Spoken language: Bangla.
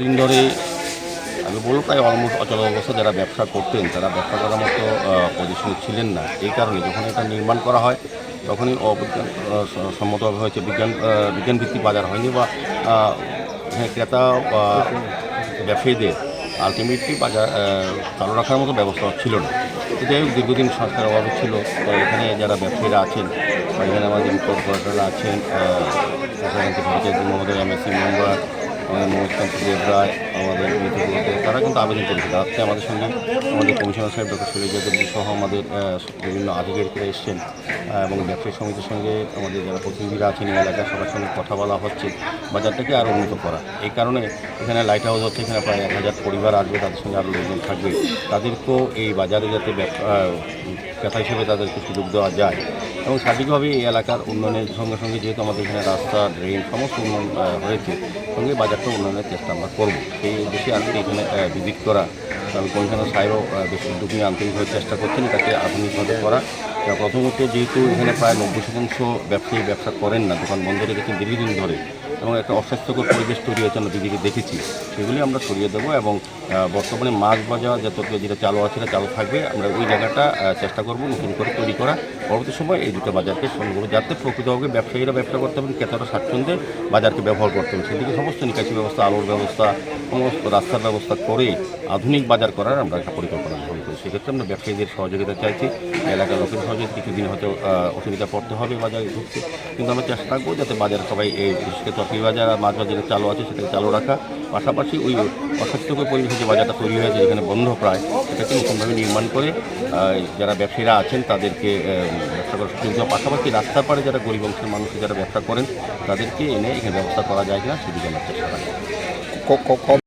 দিন ধরে আমি বলব প্রায় অলমোস্ট অচল অবস্থা। যারা ব্যবসা করতেন তারা ব্যবসা করার মতো পজিশনে ছিলেন না। এই কারণে যখন এটা নির্মাণ করা হয় তখনই অবিজ্ঞান সম্মতভাবে হয়েছে, বিজ্ঞানভিত্তিক বাজার হয়নি বা এখানে ক্রেতা বা ব্যবসায়ীদের আলটিমেটলি বাজার চালু রাখার মতো ব্যবস্থা ছিল না। তো যাই হোক, দীর্ঘদিন সংস্কার অভাবে ছিল। তো এখানে যারা ব্যবসায়ীরা আছেন বা এখানে আমাদের কর্পোরেটররা আছেন, মহোদয় এমএসসি মেম্বার আমাদের মনোজকান্ত দেবরায়, আমাদের মিত্রপুরতে, তারা কিন্তু আবেদন করেছিল। আজকে আমাদের সঙ্গে আমাদের কমিশনার সাহেব ডক্টর শৈলজা দেবী সহ আমাদের বিভিন্ন আধিকারিকরা এসছেন এবং ব্যবসায়ী সমিতির সঙ্গে আমাদের যারা প্রতিনিধিরা আছেন এই এলাকার সবার সঙ্গে কথা বলা হচ্ছে বাজারটাকে আরও উন্নত করা। এই কারণে এখানে লাইট হাউস হচ্ছে, এখানে প্রায় 1000 পরিবার আসবে, তাদের সঙ্গে আরও লোকজন থাকবে। তাদেরকেও এই বাজারে যাতে ক্রেতা হিসেবে তাদেরকে সুযোগ দেওয়া যায় এবং সার্বিকভাবে এই এলাকার উন্নয়নের সঙ্গে সঙ্গে যেহেতু আমাদের এখানে রাস্তা, ড্রেন সমস্ত উন্নয়ন হয়েছে, সঙ্গে বাজারটা উন্নয়নের চেষ্টা আমরা করব। সেই উদ্দেশ্যে আজকে এখানে ভিজিট করা। তবে কমিশনার সাহেবও বেশ উদ্যোগ নিয়ে আন্তরিকভাবে চেষ্টা করছেন এটাকে আধুনিকভাবে করা। প্রথমত যেহেতু এখানে প্রায় 90% ব্যবসায়ী ব্যবসা করেন না, দোকান বন্ধ রেখেছেন দীর্ঘদিন ধরে এবং একটা অস্বাস্থ্যকর পরিবেশ তৈরি হয়েছে, আমরা দিদিকে দেখেছি, সেগুলি আমরা সরিয়ে দেবো এবং বর্তমানে মাছ বাজার যেটা চালু আছে সেটা চালু থাকবে। আমরা ওই জায়গাটা চেষ্টা করব নতুন করে তৈরি করা। পরবর্তী সময় এই দুটো বাজারকে সঙ্গে করবো যাতে প্রকৃতভাবে ব্যবসায়ীরা ব্যবসা করতে পারেন, ক্রেতারা স্বাচ্ছন্দ্যে বাজারকে ব্যবহার করতে পারেন। সেদিকে সমস্ত নিকাশি ব্যবস্থা, আলোর ব্যবস্থা, সমস্ত রাস্তার ব্যবস্থা করে আধুনিক বাজার করার আমরা একটা পরিকল্পনা গ্রহণ করি। সেক্ষেত্রে আমরা ব্যবসায়ীদের সহযোগিতা চাইছি। এলাকার লোকের সহযোগিতা, কিছুদিন হয়তো অসুবিধা পড়তে হবে বাজারে ঢুকতে, কিন্তু আমরা চেষ্টা রাখবো যাতে বাজার সবাই এই বিশেষ করে তরকারি বাজার আর মাছ বাজার যেটা চালু আছে সেটাকে চালু রাখা, পাশাপাশি ওই অস্বাস্থ্যকর পরিবেশে যে বাজারটা তৈরি হয়েছে এখানে বন্ধ প্রায়, সেটাকে নতুনভাবে নির্মাণ করে যারা ব্যবসায়ীরা আছেন তাদেরকে ব্যবসা করার সুযোগ দেওয়া, পাশাপাশি রাস্তার পাড়ে যারা গরিব অংশের মানুষ যারা ব্যবসা করেন তাদেরকে এনে এখানে ব্যবস্থা করা যায় কিনা সেদিকে আমরা চেষ্টা রাখবো।